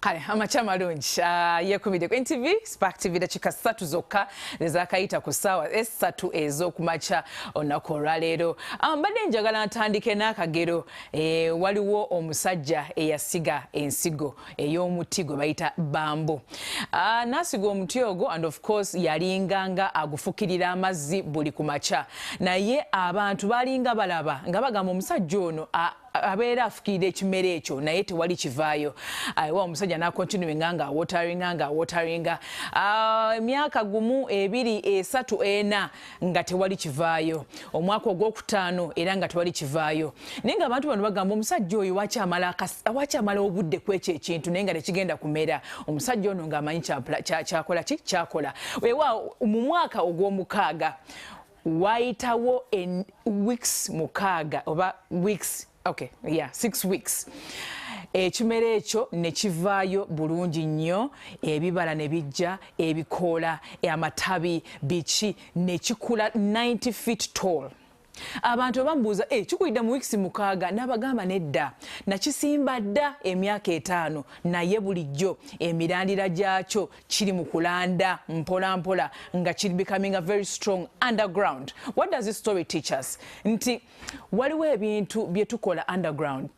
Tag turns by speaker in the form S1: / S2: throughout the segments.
S1: Kale amachama lunch yekumide ku NTV Spark TV dakika 3 zokka ezakayita ku ssaawa 3 ez'okumakya olunaku olwaleero. Mbadde njagala ntandike n'akagero waliwo omusajja eyasiga ensigo ey'omuti gwe bayita bambu. N'asiga omuti ogwo and of course yalinganga agufukirira amazzi buli kumakya, naye abantu balinga balaba nga bagamba omusajja ono abeera afukirira ekimere ekyo naye tewali kivaayo. Wa omusajja n'akontinuinga nga wateringanga emyaka gumu ebiri esatu ena nga tewali kivaayo, omwaka ogwokutaano era nga tewali kivaayo. Naye nga abantu bano bagamba omusajja oyo wakyamala obudde ku ekyo ekintu naye nga tekigenda kumera. Omusajja ono ng'amanyi kyakola. Weewaawo mu mwaka ogw'omukaaga wayitawo weeks mukaaga oba weeks 6 weeks. Ekimere ekyo ne kivaayo bulungi nnyo, ebibala ne bijja, ebikoola, amatabi, biki ne kikula 90 feet tall. Abantu bambuuza kikulidde mu wiiki mukaaga, n'abagamba nedda, nakisimba dda emyaka 5 naye bulijjo emirandira gyakyo kiri mu kulanda mpola mpola nga kiri becoming a very strong underground. What does this story teach us? Nti waliwo ebintu bye tukola underground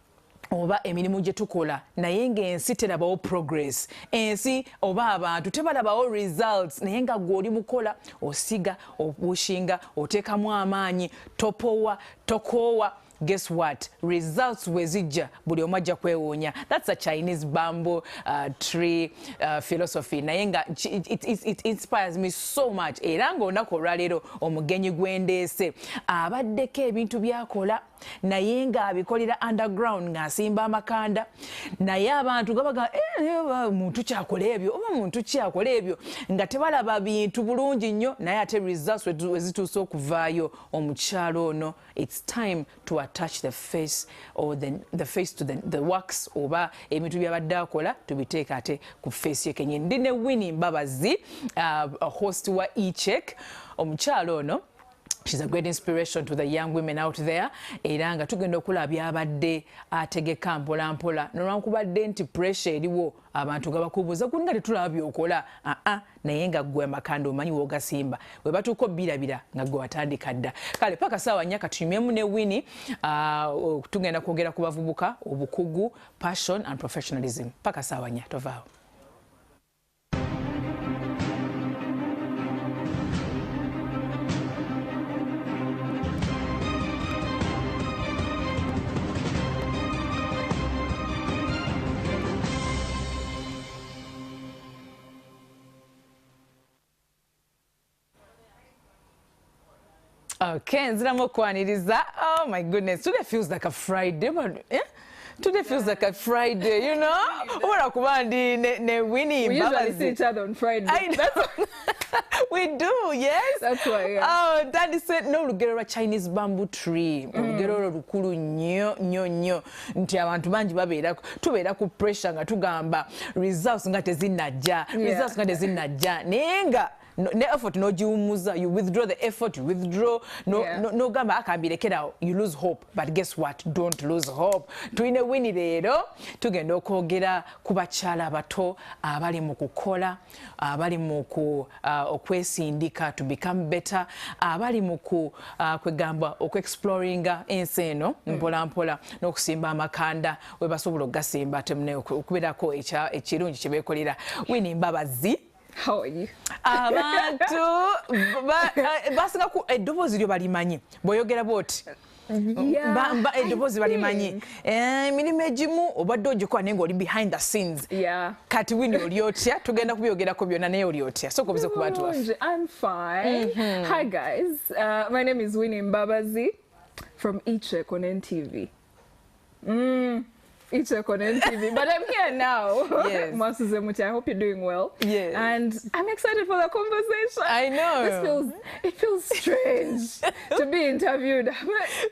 S1: oba emirimu gye tukola naye ng'ensi terabawo progress, ensi oba abantu tebalabawo results, naye nga gw'oli mukola osiga obushinga oteekamu amaanyi topowa tokoowa. Guess what? Results wezijja buli omu ajja kwewuunya. That's a Chinese bamboo tree philosophy. Naye nga it inspires me so much. Era ng'olunaku olwaleero omugenyi gwendeese abaddeko ebintu byakola naye nga abikolera underground ng'asimba amakanda, naye abantu gabaga muntu kyakola ebyo oba muntu kyakola ebyo nga tebalaba bintu bulungi nnyo, naye ate results wezituusa okuvaayo. Omukyalo ono, it's time to attach the face or the face to the wax oba ebintu byabadde akola tubiteeka ate ku face ye kenyini. Ndi ne Winnie Mbabazi, host wa e-check. Omukyalo ono, she's a great inspiration to the young women out there. Era nga tugenda okulaba byabadde ategeka mpola mpola nolwankubadde nti pressure eriwo abantu gabakubuuza kulinga tetulaba byokola naye nga ggwe amakanda omanyi w'ogasimba we batuuka birabira nga ggwe watandika dda. Kale paka ssaawa 4 katunyumyemu ne Winnie tugenda kwogera ku bavubuka, obukugu, passion and professionalism. Paka ssaawa 4 tovaawo. Okay, nziramu okwaniriza. Oh my goodness, today feels like a Friday. Today feels like a Friday, you know? Obara kuba ndi ne Winnie Mbabazi. We usually see each other on Friday. We do, yes? That's why, yeah. Oh, Daddy said, no, lugero lwa Chinese bamboo tree. Lugero olwo lukulu nnyo. Nti abantu bangi tubeera ku pressure nga tugamba results nga tezinnajja. Results nga tezinnajja. Naye nga no effort no jiwumuza, you withdraw the effort, you withdraw no gamba akambirekera, you lose hope. But guess what? Don't lose hope. Tuine Winnie leero tugenda okwogera ku bakyala abato abali mu kukola, abali mu okwesindika to become better, abali mu kwegamba okwe-exploringa ensi eno mpola mpola n'okusimba amakanda we basobola okugasimba temune okubeerako ekirungi kye beekolera. Winnie Mbabazi, how are you? Abantu basinga ku eddoboozi lyo balimanyi bw'oyogera bw'oti eddoboozi balimanyi emirimu egimu obadde ogikola naye ng'oli behind the scenes. Kati Winnie oli otya? Tugenda kubyogerako byonna naye oli otya? Sooka obuze ku bantu baffe.
S2: I'm fine. Hi guys, my name is Winnie Mbabazi from e-check on NTV. e-check on NTV, but I'm here now.
S1: Yes.
S2: Mwasuze Mutya, I hope you're doing well.
S1: Yes.
S2: And I'm excited for the conversation.
S1: I know.
S2: It feels strange to be interviewed.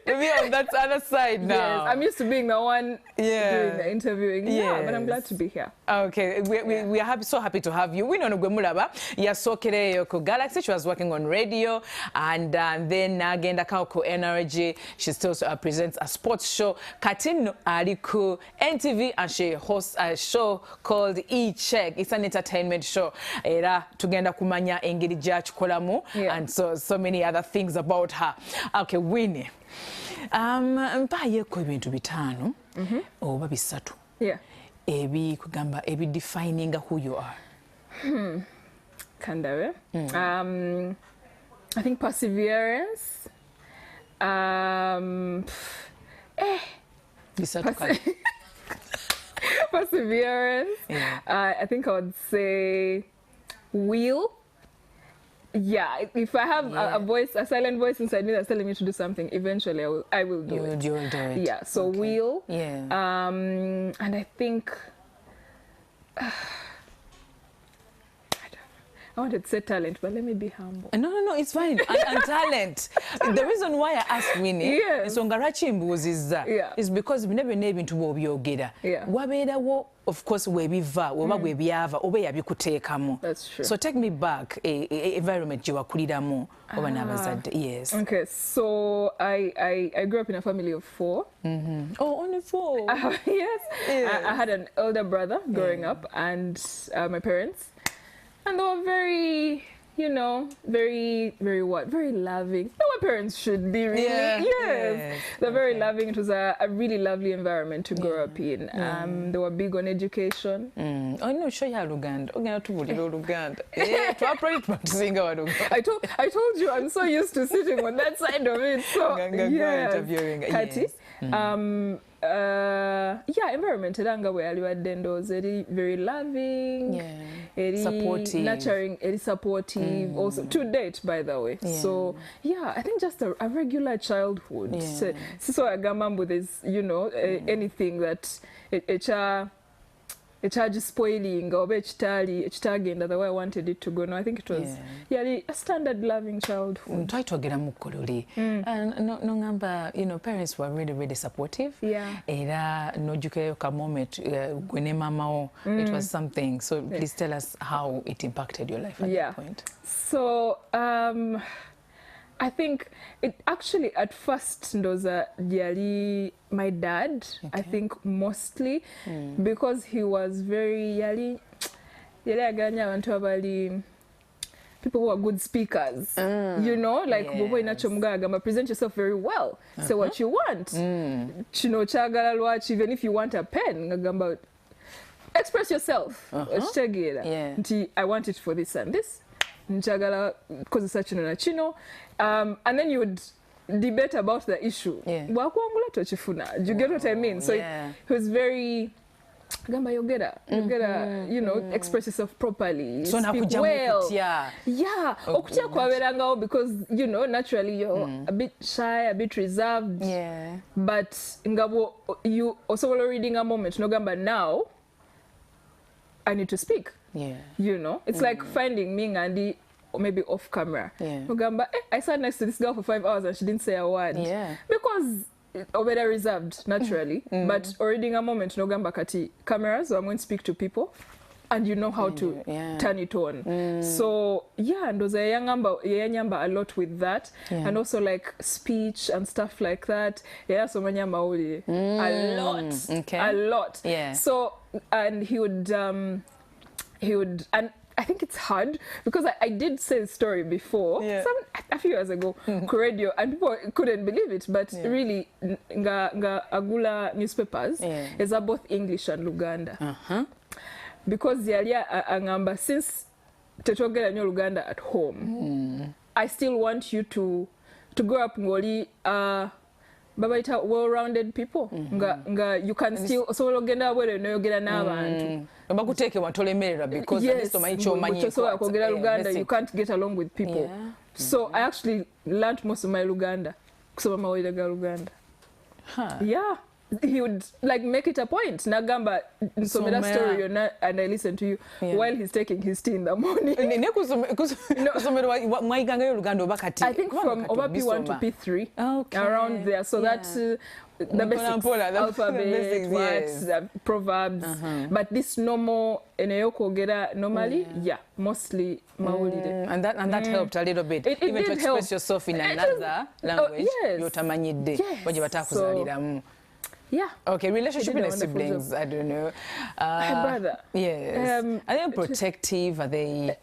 S1: To be on that other side now.
S2: Yes, I'm used to being the one doing the interviewing. Yeah, but I'm glad to be here.
S1: Okay, we are so happy to have you. We know Gwemulaba, yasokere ku Galaxy. She was working on radio, and then agenda ko NRG. She still presents a sports show. Katino aliku NTV, and she hosts a show called E-Check. It's an entertainment show. Era tugenda kumanya engeri gyakikolamu and so many other things about her. Okay, Winnie. Mpaayeko ebintu bitaano oba bisatu. Kugamba defining who you are.
S2: Kandawe. I think perseverance. Perseverance. I think I would say will. Yeah, if I have a silent voice inside me that's telling me to do something, eventually I will do it.
S1: You will do it.
S2: Yeah, so will.
S1: Yeah.
S2: And I think I wanted to say talent, but let me be humble.
S1: No, it's fine. and talent. The reason why I asked Winnie is because never ebintu bw'obyogera. Wabeerawo, of course, webiva, oba webyava, oba yabikuteekamu.
S2: That's true.
S1: So take me back, environment gye wakuliramu oba n'abazadde. Yes.
S2: Okay, so I grew up in a family of 4.
S1: Oh, only 4.
S2: Yes. I had an elder brother growing up, and my parents. And they were very, you know, very loving. What parents should be, really. Yes. They're very loving. It was a really lovely environment to grow up in. They were big on education.
S1: Oh no, show you Luganda.
S2: I told you I'm so used to sitting on that side of it. So environment eranga bwe yali wadde ndowooza eri very loving, eri
S1: supportive,
S2: nurturing, eri supportive, also to date, by the way. So I think just a regular childhood. So agamba mbu there's, you know, anything that just spoiling or ekitagenda the way I wanted it to go. No, I think it was a standard loving childhood.
S1: Try to get a mukololi. And you know, parents were really supportive. Era no juke ka moment gwene mama it was something. So please tell us how it impacted your life at that point.
S2: So I think it actually at first ndoza yali my dad. I think mostly because he was very yali aganya abantu abali people who are good speakers. You know, like bobo inacho mugagamba, present yourself very well. Say what you want. Chino chagala lwachi, even if you want a pen, ngagamba express yourself. I want it for this and this. Njagala kozesa kino na kino, and then you would debate about the issue. Wakuangula tochifuna. Do you get what I mean? So he was very gamba yogera, you know, express yourself properly,
S1: so
S2: speak well. Okutya kwaberangawo because, you know, naturally you're a bit shy, a bit reserved. But ngabo you also reading a moment no gamba now I need to speak. You know, it's like finding me Ngandi or maybe off camera. I sat next to this girl for 5 hours and she didn't say a word. Because already reserved naturally, but already in a moment no gamba kati cameras, so I'm going to speak to people and you know how to turn it on. So and those yanyamba a lot with that, and also like speech and stuff like that. So manyamba a lot. So and he would and I think it's hard because I did say the story before a few years ago radio, and people couldn't believe it, but really nga agula newspapers is both English and Luganda. Because yalia angamba, since tetogera nyo Luganda at home, I still want you to grow up ngoli babaita well-rounded people. You can still so logenda wele no yogera n'abantu.
S1: Bakuteke watolemerera because so
S2: Luganda you can't get along with people. So I actually learned most of my Luganda kusoma mawile ga Luganda. He would like make it a point. Nagamba nsomera story and I listen to you while he's taking his tea in the morning. I think from P1 to P3 around there. So that's the basics, alphabet, words, proverbs. But this normal normally, mostly Maulide.
S1: And that helped a little bit. Even to express yourself in another language.
S2: Yeah.
S1: Okay, relationship with
S2: a wonderful
S1: siblings,
S2: job.
S1: I don't know.
S2: My brother.
S1: Yes. Are they protective? Are they...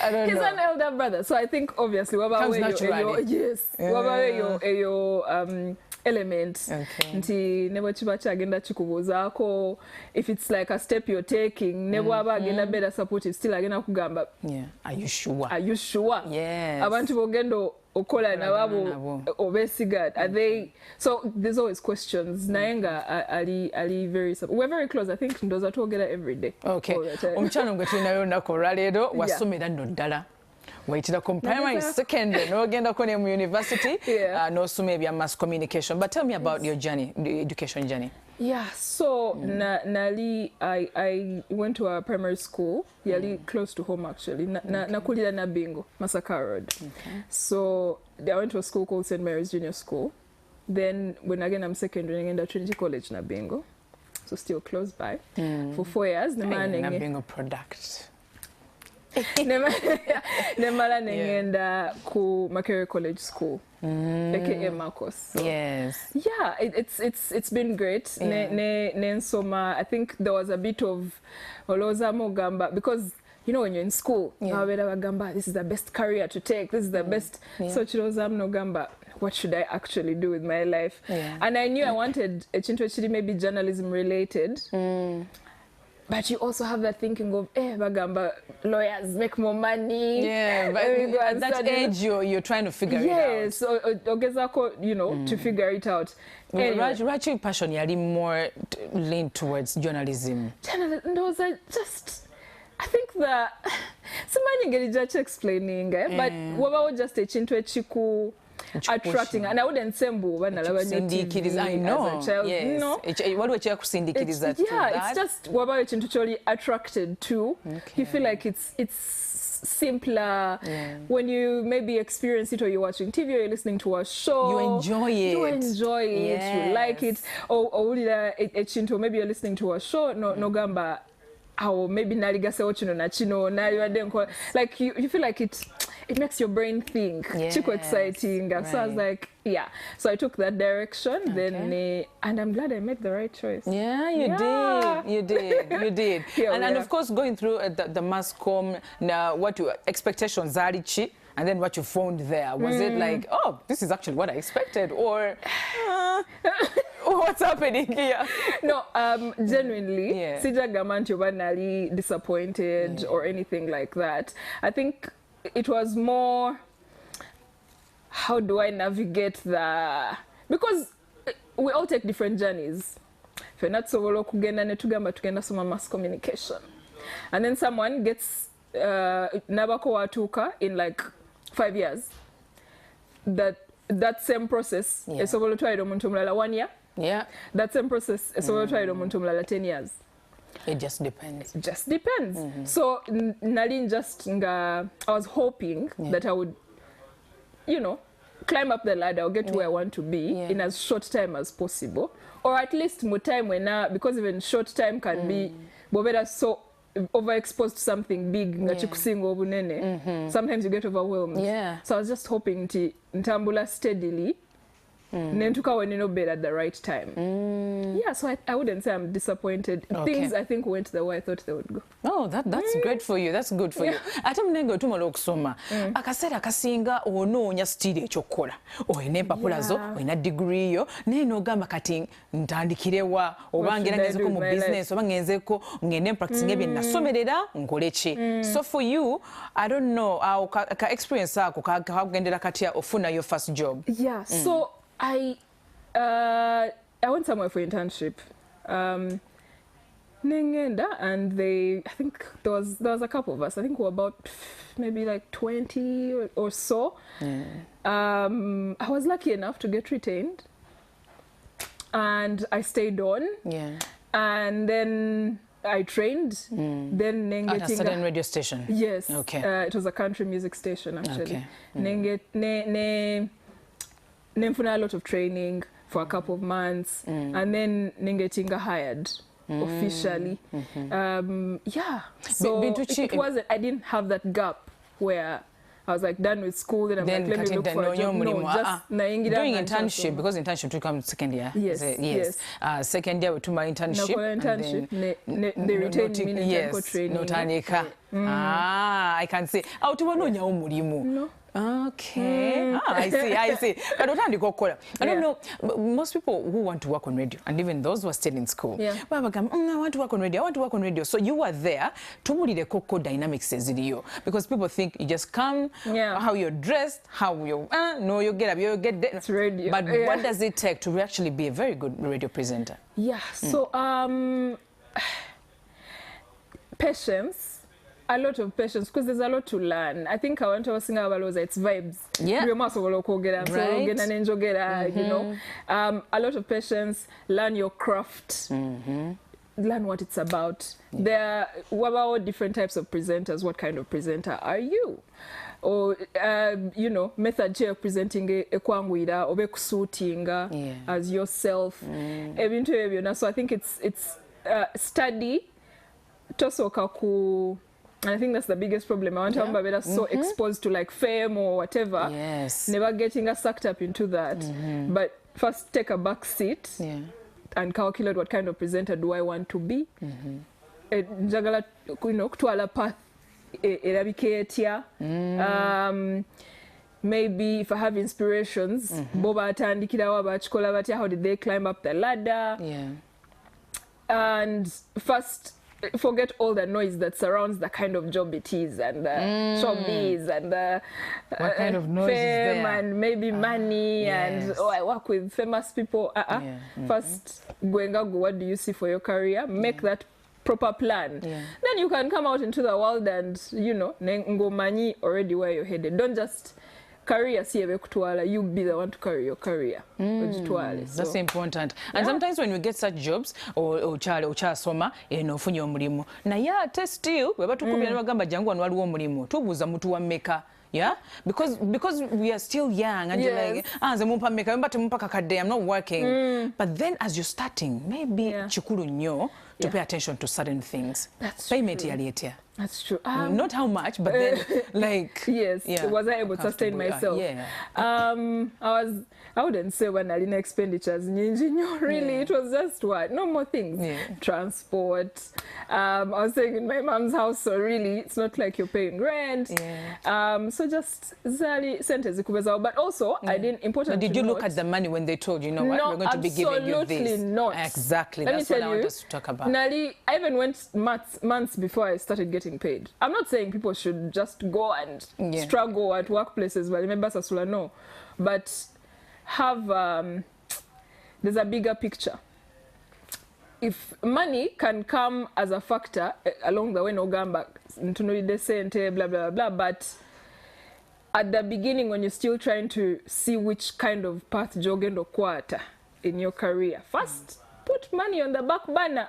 S1: I don't
S2: He's
S1: know.
S2: an elder brother, so I think obviously
S1: Comes naturally.
S2: yes, your element.
S1: Okay.
S2: Nti nebo chiba chagenda chikubuzaako, if it's like a step you're taking, nebo aba agenda better supportive, still agenda kugamba.
S1: Yeah. Are you sure?
S2: Are you sure?
S1: Yes.
S2: Abantu bogendo okola nababo obesiga. Are they? So there's always questions. Nayenga ali very. We're very close. I think ndoza tuogera every day.
S1: Okay. Omuchano gwe tulinayo nako lero wasomera nno ddala. Waitirako primary, secondary, n'ogendako ne mu university, n'osoma ebya mass communication. But tell me about your journey, the education journey.
S2: Yeah, so Nali, I went to a primary school, yali close to home actually. Nakulira na Bingo, Masaka Road. Okay. So I went to a school called St. Mary's Junior School. Then when again I'm secondary, I ended at Trinity College na Bingo. So still close by. For 4 years.
S1: Na Bingo product.
S2: Nemala nengenda ku Makerere College School, aka Marcos. So,
S1: yes.
S2: Yeah, it's been great. Nensoma, I think there was a bit of olozamo gamba because you know when you're in school, gamba, this is the best career to take. This is the best. So chilozamo gamba. What should I actually do with my life? And I knew I wanted a chinto maybe journalism related. But you also have that thinking of, bagamba, lawyers make more money.
S1: Yeah, but at that age, you're trying to figure it out.
S2: Yes, you know, to figure it out.
S1: Anyway. Rachi passion, you're more leaned towards journalism.
S2: Those are just, I think that, somebody get explaining, but what about just a chinto chiku attracting, and I wouldn't say when I know as a child.
S1: Yes.
S2: No,
S1: what would you syndicate?
S2: Yeah, it's just what about you attracted to. You feel like it's simpler when you maybe experience it, or you're watching TV, or you're listening to a show.
S1: You enjoy it.
S2: Yes. You like it, or maybe you're listening to a show. No gamba. Or maybe naligase ochino na chino na you like you feel like it makes your brain think. Chico exciting. Right. So I was like, yeah. So I took that direction. Then and I'm glad I made the right choice.
S1: Yeah, you did. And of course, going through the mass comm, what your expectations are, and then what you found there, was it like, oh, this is actually what I expected, or what's happening here?
S2: No, genuinely, Sija Gamanti Nali disappointed or anything like that. I think it was more, how do I navigate because we all take different journeys. Fenat sovolo kugenda netugamba tugenda soma mass communication, and then someone gets nabako watuka in like 5 years. That same process esobola twaira omuntu mulala 1 year.
S1: Yeah.
S2: That same process esobola twaira omuntu mulala 10 years.
S1: It just depends.
S2: It just depends. So Nalin I was hoping that I would, you know, climb up the ladder or get to where I want to be in as short time as possible, or at least more time because even short time can be bobera so overexposed to something big. Sometimes you get overwhelmed. So I was just hoping to ntambula steadily. Nentuka when you better at the right time. Yeah, so I wouldn't say I'm disappointed. Things I think went the way I thought they would go.
S1: Oh, that's great for you. That's good for you. Ate mnengo tumala okusoma. Akaseera kasinga onoonya stili ekyokukola. Oyina empapula zo, oyina degree yo, naye n'ogamba kati ntandikirewa oba ngera ngezeko mu business oba ngenzeko ngende practicing ebye nasomerera nkole ki. So for you, I don't know, ka experience ako kakugendera katya ofuna your first job.
S2: Yeah, so I went somewhere for internship. Nengenda, and I think there was a couple of us. I think we were about maybe like 20 or so. I was lucky enough to get retained, and I stayed on. And then I trained. Then
S1: at a certain radio station.
S2: Yes. Okay. It was a country music station actually. Nemfuna a lot of training for a couple of months, and then Nengetinga hired officially. Yeah, so it wasn't, I didn't have that gap where I was like done with school, then I'm like, let me look for a job. No, just
S1: doing internship, because internship to come second year.
S2: Yes.
S1: Second year to my internship.
S2: They retained me in technical training.
S1: I can see. Out to no. Okay. I see. I don't know. Most people who want to work on radio, and even those who are still in school, I want to work on radio. So you are there to move the cocoa dynamics because people think you just come, how you're dressed, how you you get up, you get there.
S2: It's radio.
S1: But what does it take to actually be a very good radio presenter?
S2: Yeah. So patience. A lot of patience, because there's a lot to learn. I think I want to sing about it's vibes.
S1: Yeah.
S2: You know. A lot of patience. Learn your craft. Learn what it's about. There are different types of presenters. What kind of presenter are you? Or you know, method of presenting a kwangwira or kusuiting as yourself. So I think it's study. Tosoka. And I think that's the biggest problem. I want to be so exposed to like fame or whatever.
S1: Yes.
S2: Never getting us sucked up into that. But first take a back seat and calculate what kind of presenter do I want to be. Njagala kutwala path erabikeetya. Maybe if I have inspirations, boba atandikirawo abakikola batya, how did they climb up the ladder? And first forget all the noise that surrounds the kind of job it is, and the showbiz, and the
S1: what kind of noise
S2: fame,
S1: is there?
S2: and maybe money, and I work with famous people. First, what do you see for your career? Make that proper plan. Then you can come out into the world and, you know, ngomani already where you're headed. Don't just career you be the one to carry your career.
S1: That's important. And sometimes when we get such jobs or soma funye omulimu na test you we batukubira bagamba jangu wano waliwo omulimu tubuuza mutu wa meka. Because we are still young and you're like, I'm not working. But then as you're starting, maybe chikuru nyo to pay attention to certain things.
S2: That's true. That's true.
S1: Not how much, but then like
S2: was I able to sustain myself? I wouldn't say when I didn't expenditures really it was just no more things. Transport. I was staying in my mom's house, so really it's not like you're paying rent. So just zali sentence kubeza. But also I didn't important.
S1: But did you look at the money when they told you, know what, we're going to be giving you this?
S2: Absolutely not.
S1: Exactly. That's what I want us to talk about.
S2: Nali, I even went months before I started getting paid. I'm not saying people should just go and struggle at workplaces, but remember Sasula, no. But have there's a bigger picture. If money can come as a factor along the way, no gamba, blah blah blah, but at the beginning when you're still trying to see which kind of path jogging or quarter in your career, first put money on the back burner.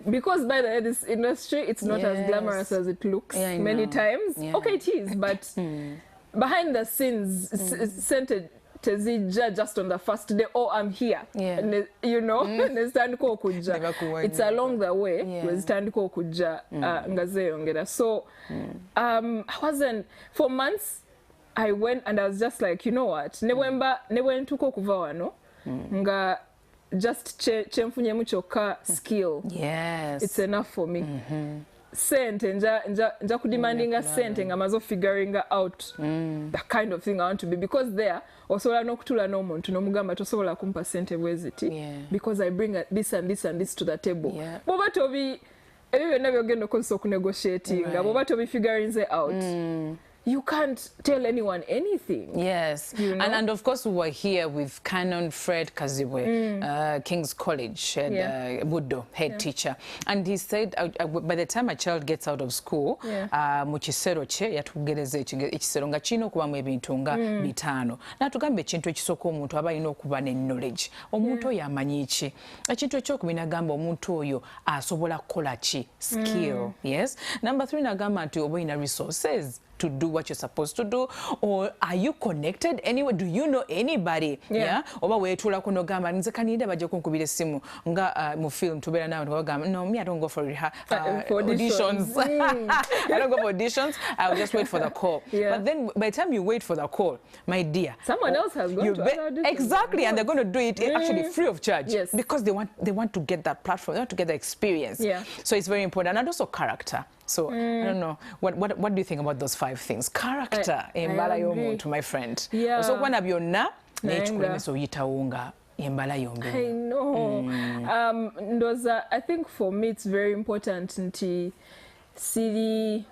S2: Because by the way, this industry, it's not as glamorous as it looks many times. Okay, it is, but behind the scenes, just on the first day, oh, I'm here. And, you know, it's along the way. So I wasn't, for months, I went and I was just like, you know what, just chemfunye muchoka skill. It's enough for me. Sente nja kudemandinga sente ngamazo figuring out the kind of thing I want to be, because there osobola nokutula n'omuntu n'omugamba tosobola kumpa sente bweziti because I bring this and this and this to the table. Boba tobi ebyo byonna byogenda okozesa okunegotiating boba tobi figuring out. You can't tell anyone anything. You know?
S1: And of course we were here with Canon Fred Kazibwe, King's College, Budo, head teacher. And he said by the time a child gets out of school, mu kisero kye yatugereza ekisero nga kino okubamu ebintu nga bitaano. Natugamba ekintu ekisooka omuntu aba alina okuba ne knowledge. Omuntu oyo amanyi ki? Ekintu ekyokubiri nagamba omuntu oyo asobola kukola ki? Skill. Number 3 nagamba nti oba olina resources to do what you're supposed to do, or are you connected anyway? Do you know anybody? Yeah. Oba wetula kuno gamba nze kanida baje kunkubira simu nga mu film tubera nawe ngagamba no, me I don't go for auditions. I don't go for auditions. I'll just wait for the call. But then by the time you wait for the call, my dear,
S2: someone else has gone to auditions.
S1: Exactly, and they're going to do it actually free of charge. Because they want to get that platform, they want to get the experience. So it's very important, and also character. So I don't know, what do you think about those 5 things? Character, embala y'omuntu, my friend. So when byonna n'ekikulemesa oyitawunga embala yombi.
S2: I know. I think for me it's very important nti siri,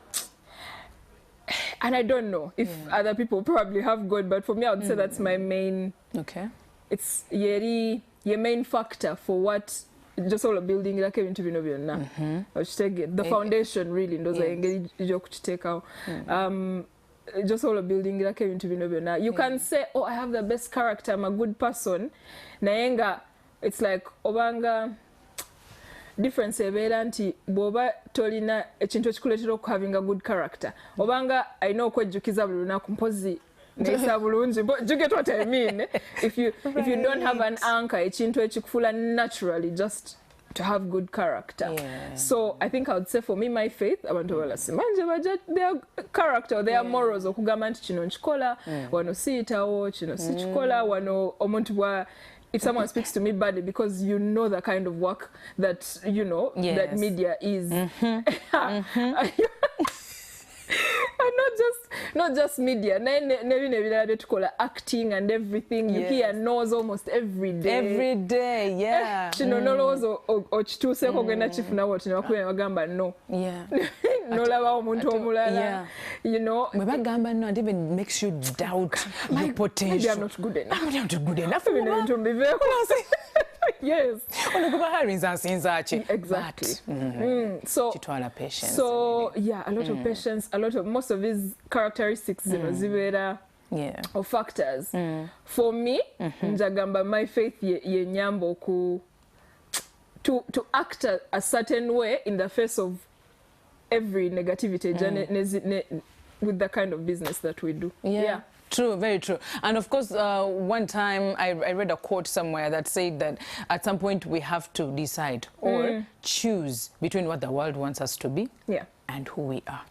S2: and I don't know if other people probably have good, but for me I would say that's my main. It's your main factor for what just all building like into byonna. The foundation really ndoza engeri y'okukiteekawo. Just all building like into byonna. You can say, oh, I have the best character, I'm a good person. Nayenga, it's like obanga difference ebeera nti bw'oba tolina ekintu ekikuleetera having a good character. Obanga I know okwejjukiza buli lunaku mpozi neeyisa bulungi. But you get what I mean? If you don't have an anchor, ekintu ekikufuula naturally just to have good character. So I think I would say for me, my faith, abantu balasima their character, their morals, okugamba nti kino nkikola, wano siyitawo, kino sikikola, wano omuntu bwa. If someone speaks to me badly, because you know the kind of work that that media is, and not just media, acting and everything. You hear no's almost every day.
S1: Every day, yeah.
S2: No chituse kogenda chifuna what bagamba no. No lava omuntu omulala.
S1: Bagamba no, and even makes you doubt your potential.
S2: Maybe I'm not good enough.
S1: I'm not good enough.
S2: Yes.
S1: Exactly.
S2: So
S1: patience.
S2: So yeah, a lot of patience, a lot of most of these characteristics, or factors. For me, njagamba my faith ye nyambo to act a certain way in the face of every negativity with the kind of business that we do.
S1: True, very true. And of course, one time I read a quote somewhere that said that at some point we have to decide or choose between what the world wants us to be and who we are.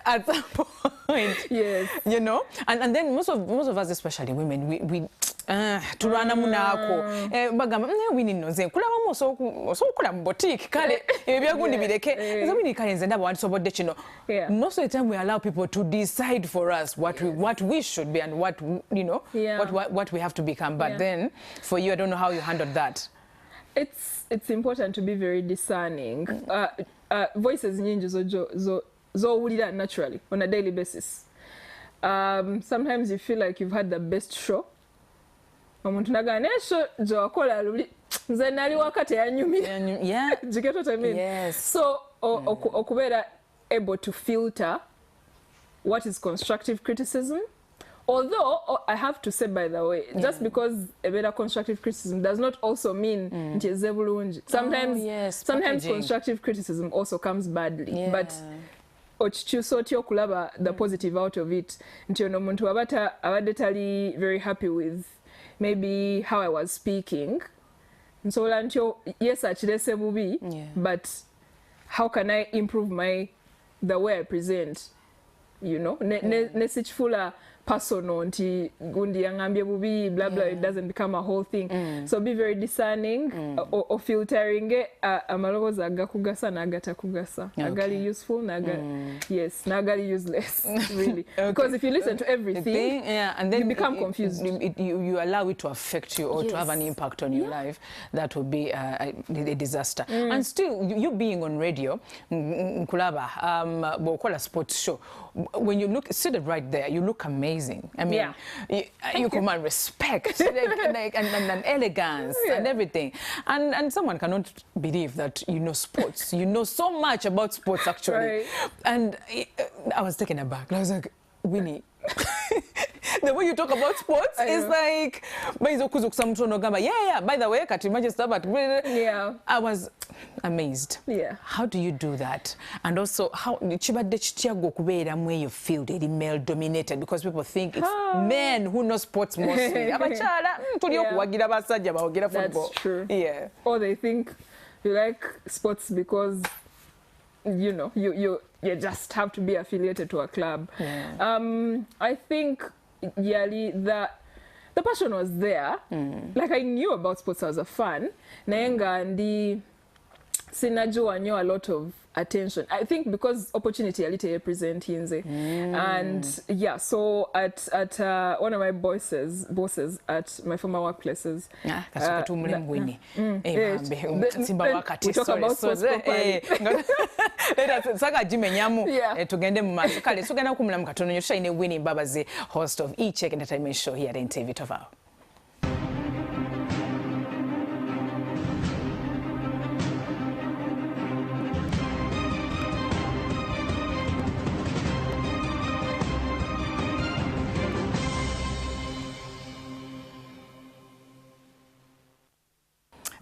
S1: At some point, and then most of us, especially women, we tulwana munako bagamba Winnie nnoze nkulabamu osokula mu boutique kale ebyagundi bireke nze Winnie kale nze ndaba wandisobodde kino. Most of the time we allow people to decide for us what we should be and what what we have to become, but then for you I don't know how you handled that.
S2: It's important to be very discerning. Voices nyingi zowulira naturally on a daily basis. Sometimes you feel like you've had the best show. Omuntu nagana esho jokola luli nze nali wakati yanyumi. You get what I mean? So okubera able to filter what is constructive criticism. Although I have to say, by the way, just because a better constructive criticism does not also mean ntieze bulungi. Sometimes constructive criticism also comes badly, but ochikyusa otya okulaba the positive out of it. Nti ono omuntu abadde tali very happy with maybe how I was speaking. So yes, akirese bubi, but how can I improve the way I present? Nesichifula personal nti gundi yangambye bubi blah blah, it doesn't become a whole thing. So be very discerning or filtering amalobozi agakugasa n'agatakugasa, agali useful n'agali useless really. Because if you listen to everything and then you become confused,
S1: you allow it to affect you or to have an impact on your life, that would be a disaster. And still, you being on radio, Nkulaba, bokola sports show, when you look seated right there, you look amazing. I mean, you command respect and elegance and everything. And someone cannot believe that you know sports. You know so much about sports, actually. And I was taken aback. I was like, Winnie, the way you talk about sports is like, by the way,
S2: Yeah.
S1: I was amazed.
S2: Yeah.
S1: How do you do that? And also, how where you feel they male dominated, because people think it's men who know sports mostly.
S2: That's true.
S1: Yeah.
S2: Or they think you like sports because you know you just have to be affiliated to a club.
S1: Yeah.
S2: I think the passion was there. Like I knew about sports as a fan. Naenga and sinajua knew a lot of attention. I think because opportunity alite represent hinze. And yeah, so at one of my bosses at my former workplaces.
S1: We talk about
S2: sports properly.
S1: Winnie Mbabazi, host of E-Check Entertainment Show here in TV Tovao.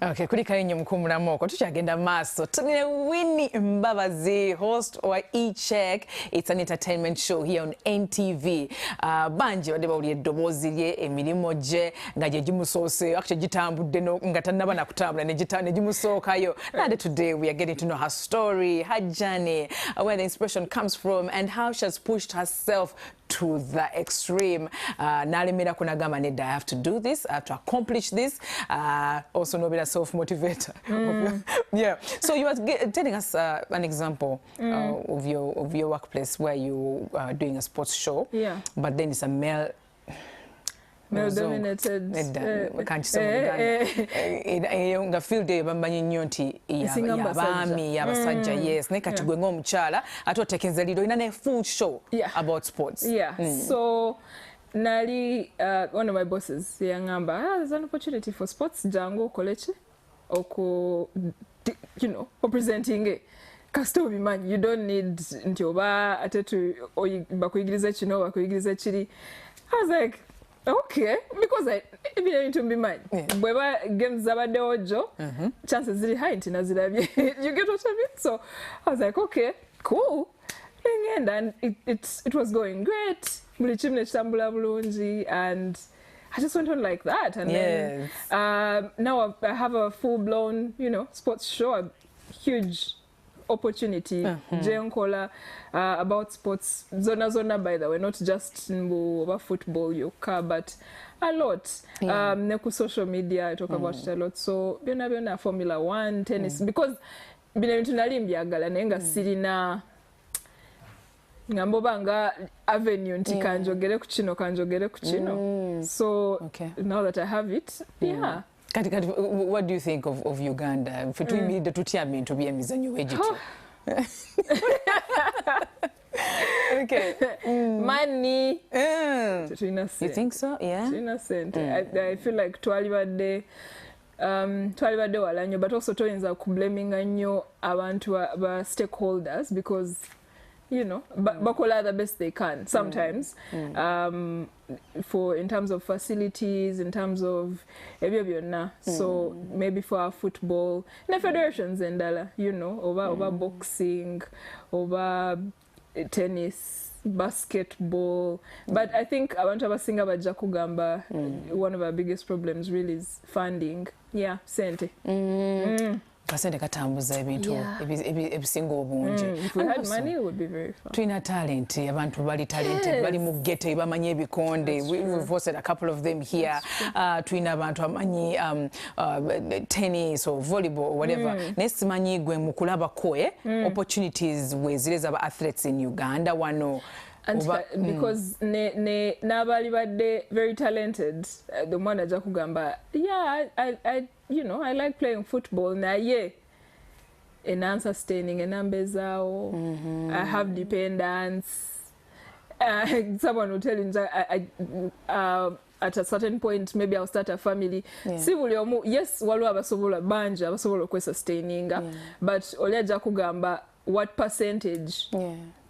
S1: Okay, kulika inyo mkumula moko tuchagenda maso tune Winnie Mbabazi, host of E-Check. It's an entertainment show here on NTV. Banje wadeba uli edobozi lye emilimo je ngaje jimusose actually jitambudde no ngatanaba na kutambula ne jimusoka yo. And today we are getting to know her story, her journey, where the inspiration comes from and how she has pushed herself to the extreme. Nalimira kunagama neda, I have to do this, I have to accomplish this. Also no be a self-motivator. Yeah. So you were telling us an example of your workplace where you are doing a sports show.
S2: Yeah.
S1: But then it's a male
S2: dominated
S1: nga field bambanyi nnyo nti yabaami yabasajja yes naye kati gwe ng'omukyala ate otekenze lido ina ne full show about sports.
S2: So nali one of my bosses yangamba, there's an opportunity for sports jangu okolechi oko presenting kasita obimanyi, you don't need nti oba ate bakuyigiriza kino bakuyigiriza kiri. I was like, okay, because I need to be mine. Bweba games zabade ojo, chances ziri high nti nazirabye. You get what I mean? So I was like, okay, cool. And it was going great. Buli chimne chitambula bulungi, and I just went on like that. And then now I have a full-blown, sports show, a huge opportunity. Jenkola about sports. Zona, by the way, not just about football, yoga, but a lot. Neku social media, I talk about it a lot. So, biona Formula 1, tennis, because bina tunali mbyagala nenga sirina ngambobanga avenue nti kanjogere ku kino. So now that I have it, yeah.
S1: What do you think of Uganda? To be a mizanyo wejito. Okay.
S2: Money.
S1: You think so? Yeah.
S2: I feel like twalibadde walanyo, but also toyinza kublaming nnyo abantu ba stakeholders, because bakola the best they can sometimes. In terms of facilities, in terms of so maybe for our football, the federations endala, over boxing, over tennis, basketball. But I think abantu abasinga bajja kugamba one of our biggest problems really is funding. Yeah, sente.
S1: Kasente katambuza ebintu ebisinga obungi.
S2: If we had money, it would be very fun.
S1: Twina talent, abantu bali talented, bali mu ghetto bamanyi ebikonde. We've hosted a couple of them here. Twina abantu amanyi tennis or volleyball or whatever. Nesimanyi gwe mukulaba koe opportunities wezile zaba athletes in Uganda wano.
S2: And because nabali badde very talented, the one aja kugamba, I like playing football na sustaining enambezao. I have dependents. Someone will tell you at a certain point maybe I'll start a family. Si buli omu, yes, waliwo abasobola bangi abasobola okwesustaininga, but oli aja kugamba what percentage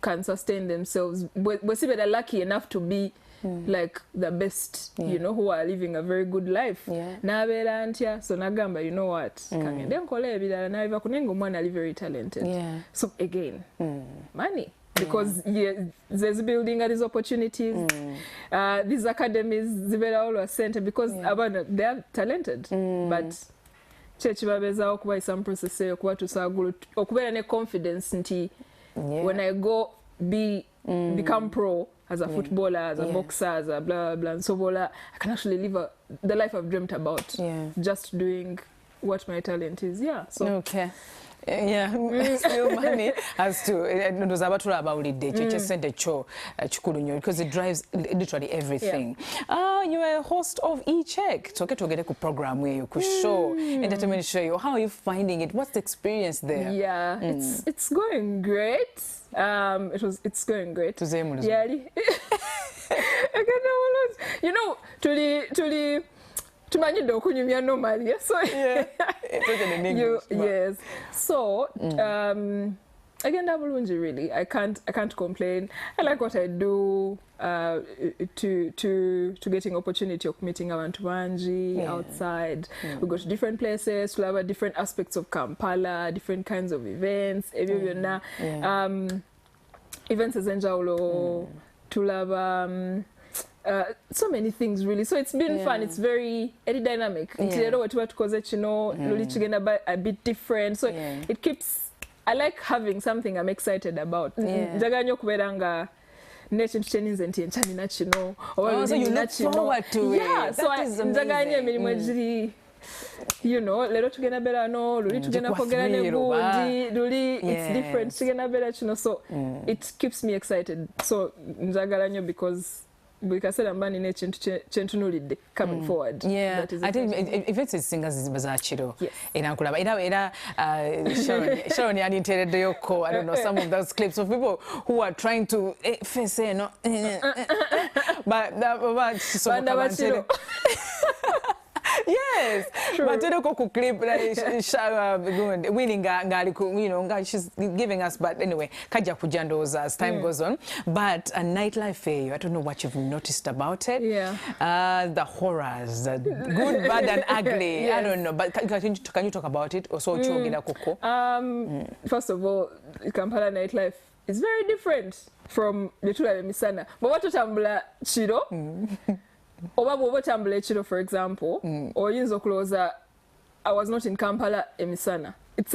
S2: can sustain themselves. We're lucky enough to be like the best, you know, who are living a very good life. Nabeera ntya, so nagamba, you know what, kangende nkole ebirala nabiva kunenga omwana ali very talented. So again, money. Because there's building these opportunities, these academies, zibeera always center because they are talented, but chechibabeeza okuba some process okuba tusagulu okubeera ne confidence nti when I go become pro as a footballer, as a boxer, as a blah blah, and so I can actually live the life I've dreamt about, just doing what my talent is. So
S1: still money has to ndoza abatula abawulidde ekyo sente kyo kikulu nnyo because it drives literally everything. You are a host of eCheck. Toke togere ku program eyo ku show, entertainment show. How are you finding it? What's the experience there?
S2: It's going great. It's going great. You know, tumanyidde okunyumya normally, so yes. So again, bulungi really. I can't complain. I like what I do. To getting opportunity of meeting abantu bangi outside. We go to different places. We have different aspects of Kampala, different kinds of events. Events ezenjawulo. Tulaba. So many things really, so it's been fun. It's very dynamic. A bit different, so it keeps. I like having something I'm excited about. So you look forward to it. So you know, lero tugenda bera no, luli tugenda kwogera ne gundi, luli it's different. Tugenda bera kino, so it keeps me excited. So njagala nnyo because bwikasera mbani ne chentunulidde coming forward.
S1: I think if it's singers zibazachiro inankulaba era Sharon yanitereddeyoko, I don't know, some of those clips of people who are trying to face no but yes, but ku clip winning you know, she's giving us, but anyway, kaja kujandoza as time goes on. But a nightlife I don't know what you've noticed about it. The horrors, the good, bad and ugly. I don't know, but can you talk about it? Also,
S2: first of all, Kampala nightlife is very different from the Tula Misana. But what utambula chiro? Oba bwoba otambula ekiro, for example, oyinza okulowooza I was not in Kampala emisana. It's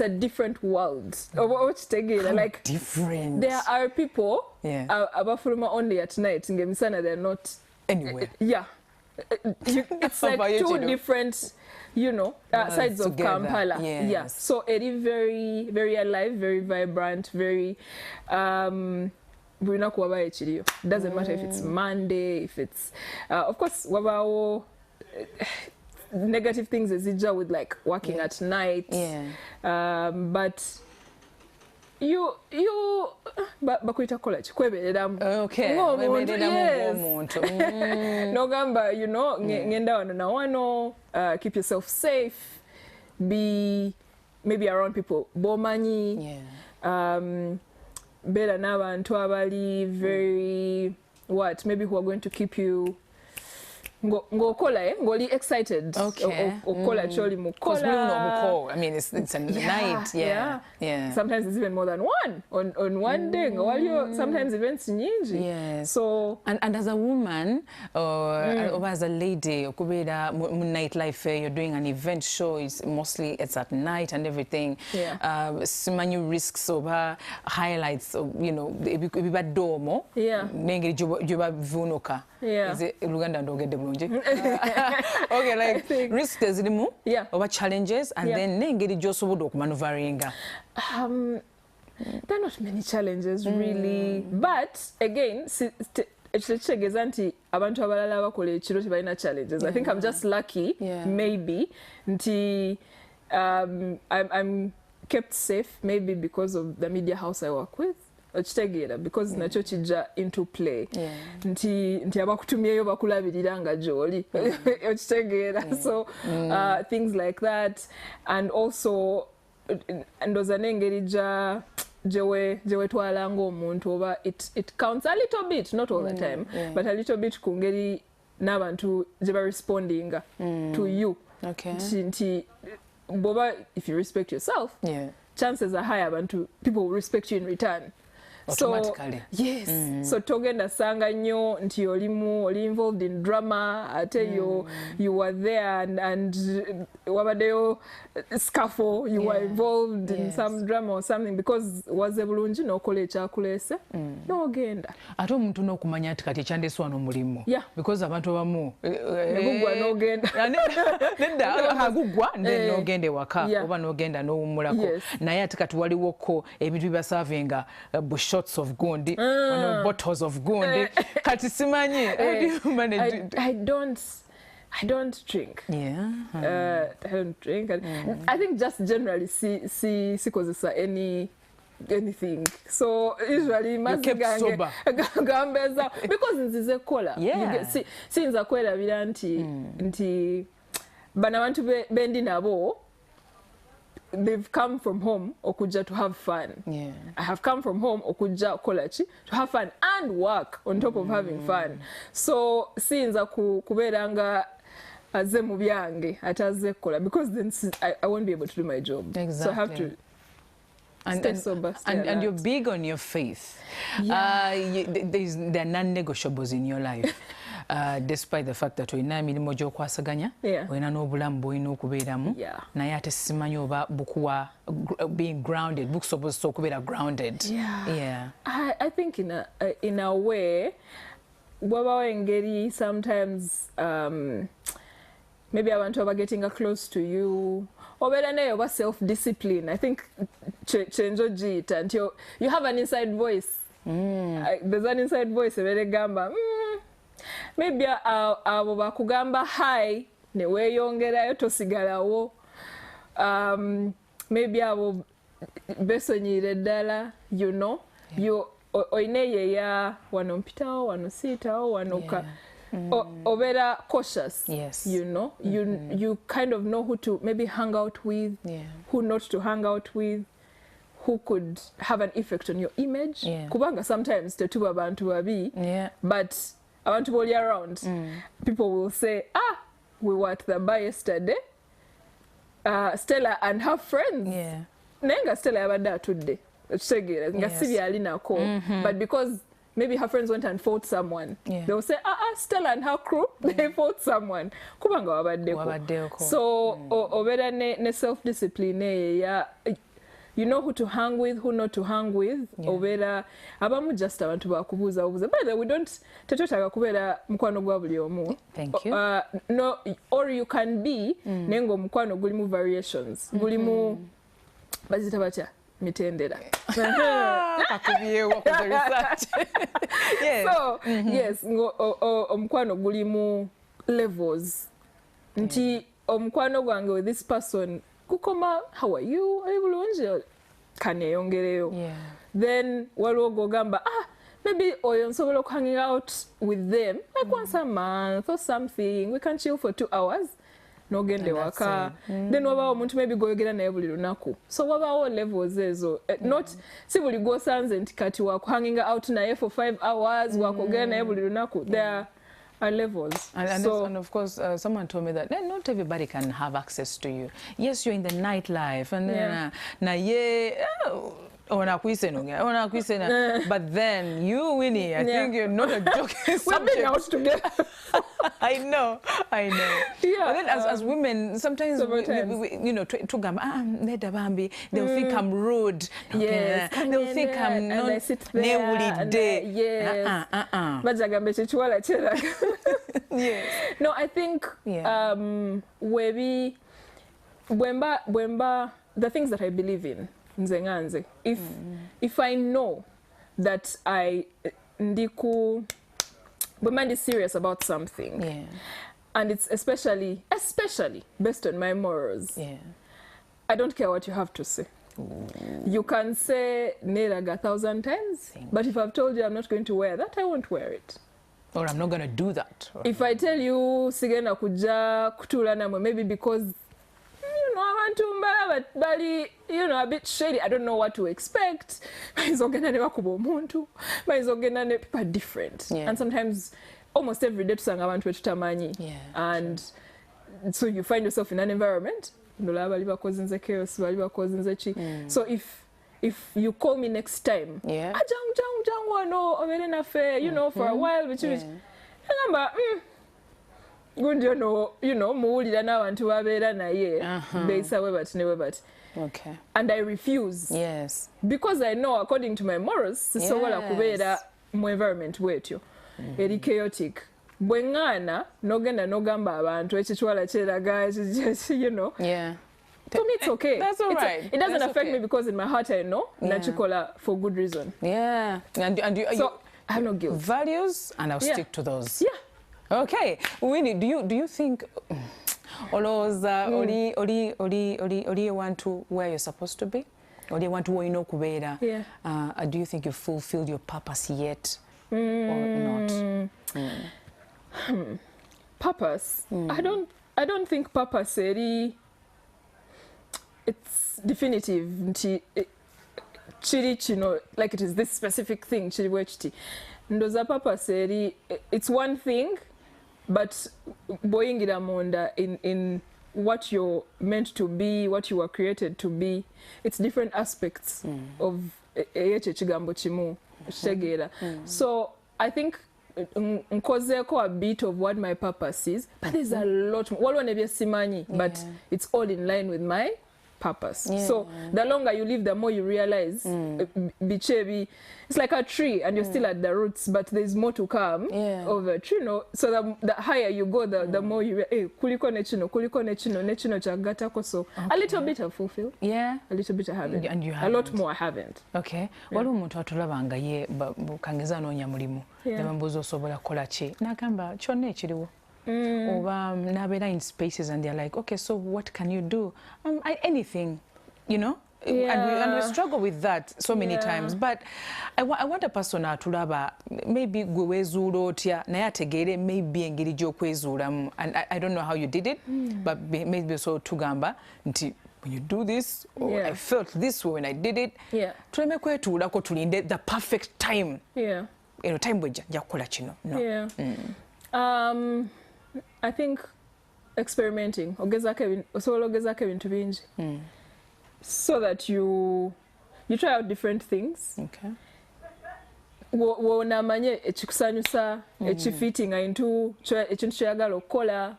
S2: a different world. Like
S1: different.
S2: There are people abafuluma only at night. Ngemisana they're not
S1: anywhere.
S2: It's like two different, you know, sides of Kampala. So it is very, very alive, very vibrant, very. It doesn't matter if it's Monday, if it's of course negative things is with like working at night, but you bakuita college kwebereramu nogamba, you know, ngenda wano na wano, keep yourself safe, be maybe around people bomanyi, better n'abantu abali very maybe who are going to keep you ngoli excited okola choli mukola.
S1: I mean it's a night.
S2: Sometimes it's even more than one on one day. Sometimes events nyingi. So
S1: and as a woman or as a lady okubera nightlife, you're doing an event show, it's at night and everything. Simanyu risks over highlights, you know, biba domo nengeri juba vunuka. Is it Luganda ndogede bulungi? Okay, like risks zirimu over challenges, and then nengeri josobodo okumanuvaringa.
S2: There are not many challenges really, but again ekitegeeza nti abantu abalala abakola ekiro tebalina challenges. I think I'm just lucky maybe nti I'm kept safe maybe because of the media house I work with. Because nacho chija into play nti abakutumyeyo bakulabirira nga joli so things like that, and also ndoza nengeri ja gye twalanga omuntu oba it counts a little bit, not all the time, but a little bit ku ngeri n'abantu gye barespondinga to you.
S1: Okay.
S2: Nti boba, if you respect yourself, chances are high people will respect you in return.
S1: Automatically.
S2: So, yes. So togenda sanga nnyo nti oli involved in drama, ate you were there and wabaddeyo scuffle, you were involved in some drama or something because waze bulungi n'okola ekyakuleese n'ogenda.
S1: Ate omuntu n'okumanya nti kati ekyandeese wano mulimu. Because abantu abamu
S2: negugwa n'ogenda.
S1: Nedda agugwa n'ogenda ewaka oba n'ogenda n'owummulako. Naye ate kati waliwoko ebintu bibasaavinga shots of gundi, bottles of gundi. Kati simanyi.
S2: I don't drink. I don't drink. I think just generally see kozesa anything. So usually gambeza because nzize kola. Sinza kwerabira nti bana bantu bendi nabo. They've come from home okuja to have fun. I have come from home okuja kolachi to have fun and work on top of having fun. So sinza kuberanga aze mu byange ataze kola because then I won't be able to do my job. So I have to stay sober.
S1: And you're big on your faith. There are non-negotiables in your life. Despite the fact that olina emirimu gy'okwasaganya olina n'obulamu bw'olina okubeeramu naye ate simanyi oba bukuwa being grounded bukusobozesa okubeera grounded.
S2: I think in a way wabawo engeri sometimes maybe abantu aba getting close to you obeera naye oba self-discipline. I think kyenjo giyita nti you have an inside voice. There's an inside voice ebeera egamba maybe abo bakugamba hi ne weeyongerayo tosigalawo. Maybe abo besonyiire ddala, you know, oyina yeya wano mpitawo wano siitawo wano obeera cautious. You know, you kind of know who to maybe hang out with, who not to hang out with, who could have an effect on your image. Kubanga sometimes tetuba abantu babi, but abantu b'oli around, people will say, we were at the bar yesterday, Stella and her friends. Naye nga Stella yabadde atudde ekitegeera nga si byali nako, but because maybe her friends went and fought someone, they will say Stella and her crew, they fought someone kubanga wabaddeko. So obeera ne self-discipline. You know who to hang with, who not to hang with. Obeera abamu just abantu bakubuuza. By the way, we don't tetwetaaga kubeera mukwano gwa buli omu.
S1: Thank you.
S2: No, or you can be nengo mukwano gulimu variations. Gulimu bazita batya mitendera.
S1: Akubyewo ku research.
S2: So yes, omukwano gulimu levels. Nti omukwano gwange with this person kukoma, how are you? Are you bulungi? Kaneyongereyo. Then waliwo gogamba maybe oyo nsobola okuhanging out with them like once a month or something. We can chill for 2 hours. Nogende waka. Then wabawo omuntu maybe goyogera naye buli lunaku. So wabawo levels ezo. Not si buli gosanze nti kati wakuhanging out naye for 5 hours wakogera naye buli lunaku. There are levels.
S1: And of course, someone told me that not everybody can have access to you. Yes, you're in the nightlife, and but then you, Winnie, I think you're not a joking subject.
S2: We've been out together.
S1: I know. But then as women, sometimes we you know, they'll think I'm rude. They'll think I'm not.
S2: And I sit there. No, I think the things that I believe in, nze if I know that when man is serious about something, and it's especially based on my morals, I don't care what you have to say. You can say Neraga 1,000 times, but if I've told you I'm not going to wear that, I won't wear it.
S1: Or I'm not going to do that.
S2: If I tell you sigenda kuja kutula namwe, maybe because you know abantu mbala bali, you know, a bit shady. I don't know what to expect. People are different.
S1: Yeah.
S2: And sometimes, almost every day,
S1: Yeah,
S2: and so you find yourself in an environment. So if you call me next time,
S1: yeah,
S2: you know, for a while, which is,
S1: okay.
S2: And I refuse.
S1: Yes.
S2: Because I know, according to my morals, so mu environment wetyo eri chaotic. Bwengana nogenda nogamba abantu ekitwala kyeraga, you know.
S1: Yeah.
S2: To me, it's okay.
S1: That's all right.
S2: It doesn't
S1: That's
S2: affect
S1: okay.
S2: me because in my heart I know Nachikola for good reason.
S1: Yeah. And you,
S2: so I have no guilt.
S1: Values, and I'll stick to those.
S2: Yeah.
S1: Okay. Winnie, do you think olowooza oli want to where you're supposed to be? Oli want to woyina okubeera?
S2: Yeah.
S1: Do you think you've fulfilled your purpose yet or not?
S2: Purpose? I don't think purpose it's definitive. Chiri chino, like it is this specific thing. Chiri wechiti. Ndoza purpose it's one thing, but boyingira monda in what you're meant to be, what you were created to be. It's different aspects of eche chigambo chimu shegera. So I think nkozeko a bit of what my purpose is, but there's a lot more. But it's all in line with my purpose.
S1: Yeah.
S2: So the longer you live, the more you realize it's like a tree and you're still at the roots, but there's more to come of a tree, you know. So the higher you go, the more you kuliko nechino chagatako. So a little bit I fulfilled.
S1: Yeah.
S2: A little bit I haven't.
S1: And you
S2: a
S1: haven't.
S2: lot more I haven't.
S1: Okay. Waliwo omuntu atulabanga ye bukangeza noonya mulimu. Ne bambuuza osobola kukola ki? N'agamba kyonna ekiriwo. Or in spaces and they're like, okay, so what can you do? Anything, you know. And we struggle with that so many times. But I want a person to laba maybe gwezulo naye ategeere maybe engeri gy'okwezuulamu. And I don't know how you did it, but maybe so tugamba nti when you do this, or I felt this way when I did it. Tuleme kwetuulako tulinde the perfect time. You know, time bwejja nja kukola kino. No.
S2: I think experimenting osobola ogezako ebintu bingi so that you try out different things.
S1: Okay.
S2: Wonamanye ekikusanyusa ekifitting into ekintu kyoyagala okukola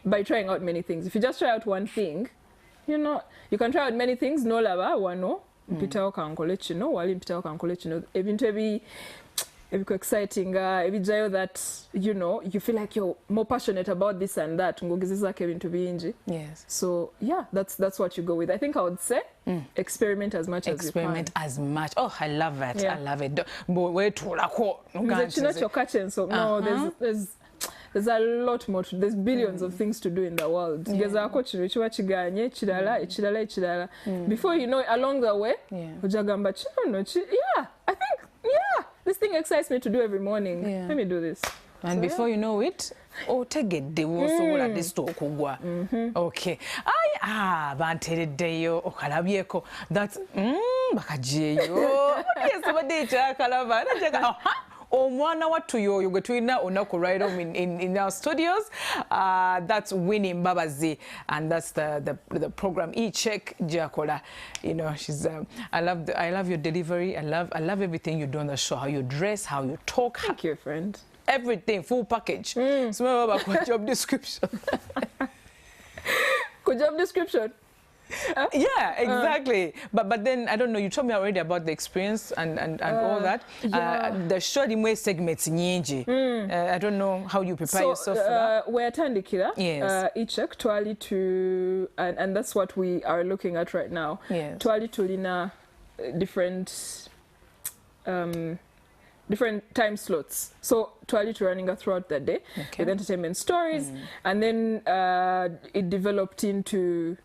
S2: by trying out many things. If you just try out one thing, you know, you can try out many things. Nolaba wano mpitawo kankole kino wali mpitawo kankole kino ebintu exciting ebijayo that, you know, you feel like you're more passionate about this and that.
S1: Yes.
S2: So yeah, that's what you go with. I think I would say experiment as much as you can.
S1: Experiment as much. Oh, I love it. I love it.
S2: So no, there's a lot more there's billions of things to do in the world. Before you know it, along the way, I think this thing excites me to do every morning. Let me do this.
S1: And before you know it, otegedde wosobola disito okugwa. Okay. Bantereddeyo okalabyeko. That's bakajeyo. Yesobadde ekyakalaba. Omwana wattu yoyo gwe tulina olunaku right home in our studios. That's Winnie Mbabazi, and that's the program E-Check Jakola. You know, she's I love your delivery. I love everything you do on the show. How you dress, how you talk.
S2: Thank you, friend.
S1: Everything, full package. So job description.
S2: Good job description.
S1: Yeah, exactly. But then I don't know. You told me already about the experience and all that. The show dimwe segments nyingi. I don't know how you prepare yourself for that.
S2: We're tandikira.
S1: Yes.
S2: E-Check twali to and that's what we are looking at right now.
S1: Yes.
S2: Twali tulina different time slots. So twali to running throughout the day with entertainment stories, and then it developed into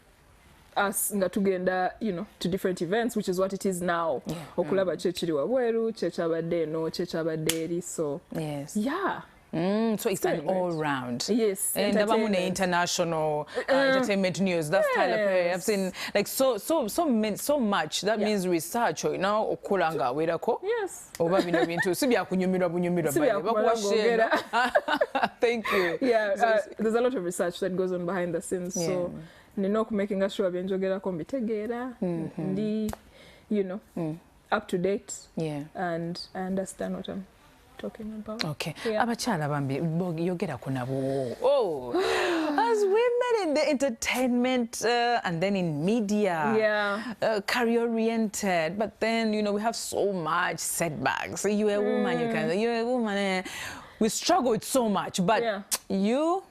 S2: us nga tugenda, you know, to different events, which is what it is now. Okulaba kyekiri wabweru, kyekabadde eno, kyekabadde eri. So
S1: yes.
S2: Yeah.
S1: So it's an all-round.
S2: Yes,
S1: And
S2: entertainment.
S1: International entertainment news. That's Tyler Perry. I've seen like so much. That means research. You know, okulanga werako.
S2: Yes.
S1: Oba bino bintu sibya kunyumira bunyumira baye. Thank you.
S2: Yeah, there's a lot of research that goes on behind the scenes. So, making sure byenjogerako mbitegeera, ndi, up to date.
S1: Yeah.
S2: And I understand what I'm talking about.
S1: Okay.
S2: Yeah.
S1: Abakyala bambi yogerako nabo. Oh, as women in the entertainment and then in media, career-oriented, but then we have so much setbacks. You're a woman, you're a woman. We struggle with so much, but you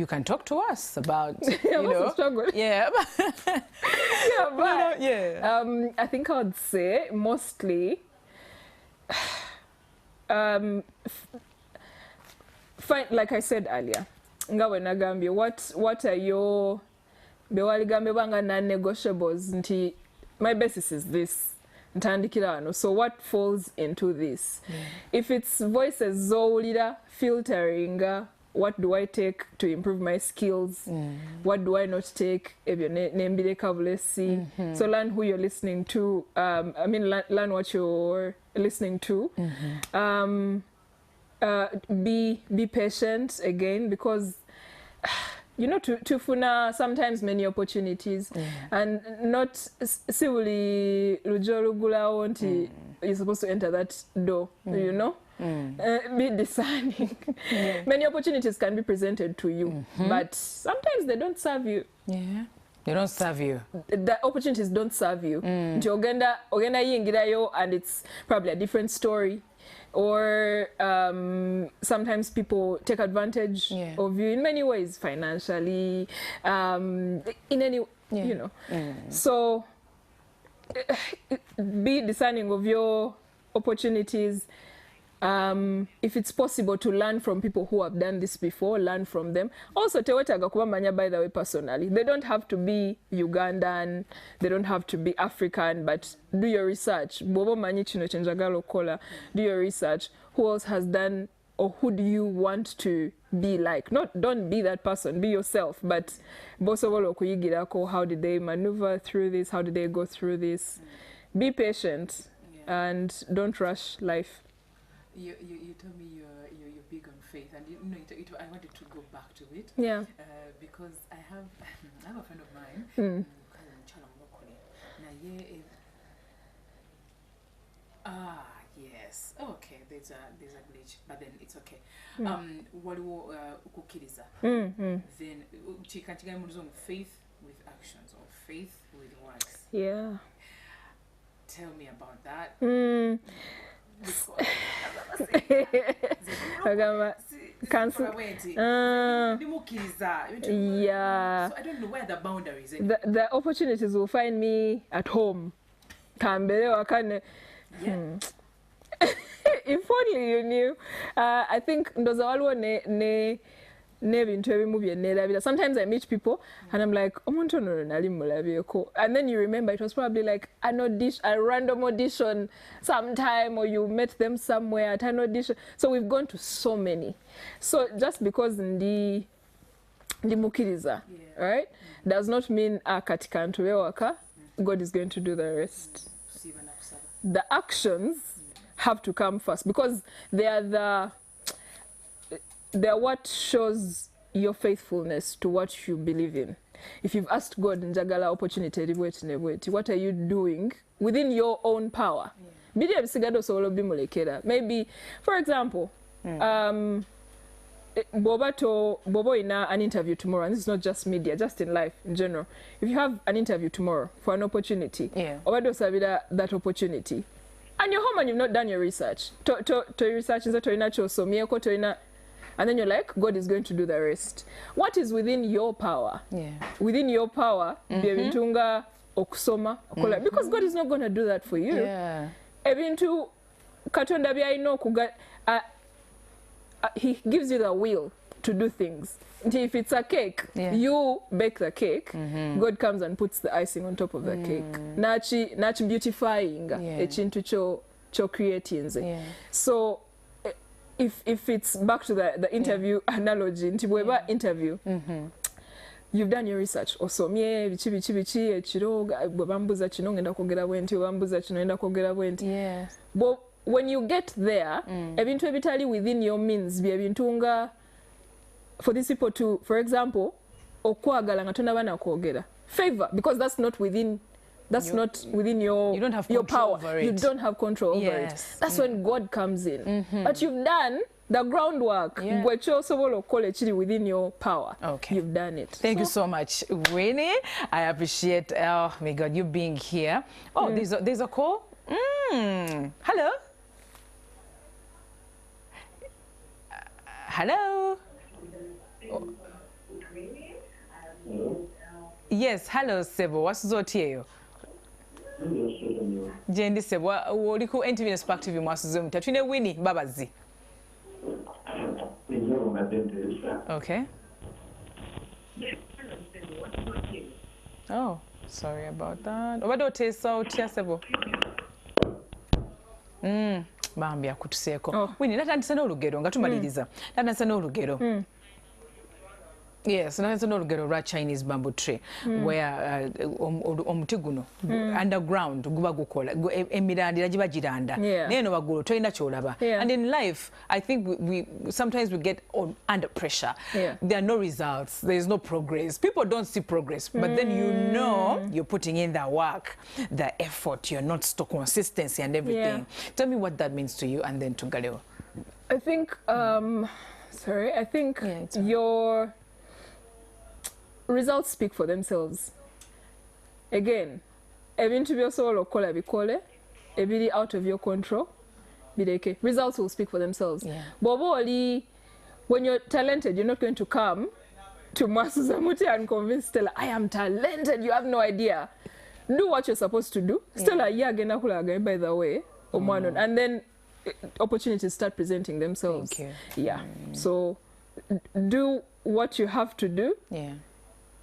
S1: can talk to us about
S2: struggle.
S1: Yeah.
S2: I think I would say mostly like I said earlier, ngawe nagambye, what are your bewaligambe banga non-negotiables? Nti my basis is this. So what falls into this? If it's voices zowulira filtering, what do I take to improve my skills? What do I not take? So learn who you're listening to. Learn what you're listening to. Be patient again, because to funa sometimes many opportunities and not siwuli lujolugula nti you're supposed to enter that door, be discerning. Many opportunities can be presented to you, but sometimes they don't serve you.
S1: They don't serve you.
S2: The opportunities don't serve you. Nti ogenda yingirayo and it's probably a different story. Or sometimes people take advantage of you in many ways, financially, in any, So be discerning of your opportunities. If it's possible to learn from people who have done this before, learn from them. Also, tewetaga kuba manya, by the way, personally. They don't have to be Ugandan, they don't have to be African, but do your research. Bobo manyi chino chenjagalo kola. Do your research. Who else has done, or who do you want to be like? Don't be that person, be yourself, but bosovolo kuyigirako, how did they maneuver through this? How did they go through this? Be patient and don't rush life.
S1: You told me you're big on faith, and I wanted to go back to it.
S2: Yeah.
S1: Because I have a friend of mine. Yes. Okay. There's a glitch, but then it's okay. Waliwo ukukiriza. Then chikachigaya mulizo faith with actions or faith with works.
S2: Yeah.
S1: Tell me about that.
S2: Cancel.
S1: So I don't know where the boundaries are.
S2: The opportunities will find me at home. If only you knew. I think ndoza waliwo nebintu ebimu byenneerabira. Sometimes I meet people and I'm like, omuntu ono nali mulabyeko, and then you remember it was probably like a random audition sometime, or you met them somewhere at an audition. So we've gone to so many. So just because ndi mukiriza, right, does not mean katika ntuwe waka God is going to do the rest. The actions have to come first, because they are what shows your faithfulness to what you believe in. If you've asked God, njagala opportunity, what are you doing within your own power? Maybe, for example, Bobo ina an interview tomorrow, and this is not just media, just in life in general. If you have an interview tomorrow for an opportunity, that opportunity, and you're home and you've not done your research, to research and then you're like, God is going to do the rest. What is within your power? Within your power, okusoma, because God is not going to do that for you. Ebintu katonda byaino he gives you the will to do things. If it's a cake, you bake the cake. God comes and puts the icing on top of the cake. Nachi beautifying echintu cho creating. So if it's back to the interview analogy, nti bweba interview, you've done your research. Osomye bichi ekiro bwebambuza kino ngenda kwogera bwenti bwebambuza kino ngenda kwogera bwenti.
S1: Yes.
S2: But when you get there, ebintu ebitali within your means bye bintu nga for these people to, for example, okwagala nga tonabana kwogera. Favor, because that's not within your
S1: you don't have
S2: your
S1: control
S2: power.
S1: over it.
S2: You don't have control over it. That's when God comes in. But you've done the groundwork. Within your power.
S1: Okay.
S2: You've done it.
S1: Thank you so much, Winnie. I appreciate, oh my God, you being here. Oh, there's a call. Hello. Hello. Oh. Yes, hello, Sebo. What's Zotiyo? Jendi Sebo, woli ku NTV Spark TV Mwasuze Mutya. Twine Winnie Mbabazi. Okay. Oh, sorry about that. Obadde oteesa otya Sebo? Bambi akutuseeko. Winnie, natandise n'olugero nga tumaliriza. Natandise n'olugero. Yes, no, it's an old Chinese bamboo tree where omuti guno underground guba gukola emirandira giba giranda neno bagulu toyina kyolaba. And in life, I think we sometimes we get under pressure. There are no results, there is no progress. People don't see progress, but then you know you're putting in the work, the effort, you're not so consistency and everything. Tell me what that means to you, and then to Galeo.
S2: I think I think your results speak for themselves. Again, ebintu byosobola okukola bikole, ebiri out of your control, bireke. Results will speak for themselves. Bobo oli, when you're talented, you're not going to come to Mwasuze Mutya and convince Stella, I am talented, you have no idea. Do what you're supposed to do. Stella, agenda kulaga, by the way, and then opportunities start presenting themselves.
S1: Thank you.
S2: So do what you have to do.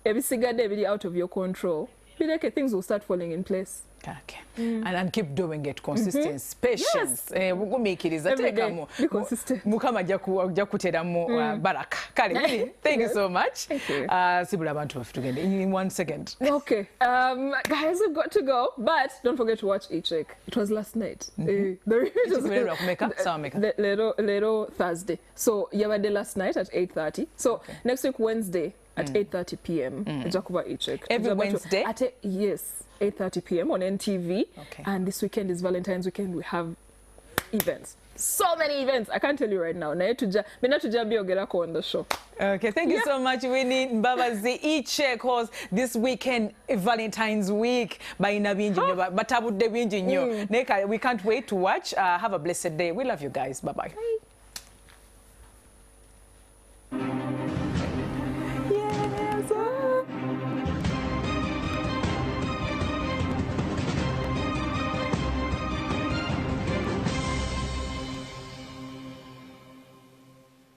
S2: Every out of your control. Things will start falling in place.
S1: Okay. And keep doing it. Consistency, patience. We'll make it.
S2: Every day, be consistent.
S1: Mukama jakuteramu baraka. Kali, thank you so much.
S2: Thank you.
S1: Sibula bantu together in 1 second.
S2: Okay. Guys, we've got to go, but don't forget to watch E-Check. It was last night. The little Thursday. So Yabade last night at 8:30. So next week Wednesday at 8:30 p.m. Jakuba E-Check.
S1: Every Wednesday?
S2: Yes, 8:30 p.m. on NTV. And this weekend is Valentine's weekend. We have events. So many events. I can't tell you right now. On the show.
S1: Okay, thank you so much, Winnie Mbabazi. E-Check host this weekend, Valentine's week. We can't wait to watch. Have a blessed day. We love you guys. Bye-bye.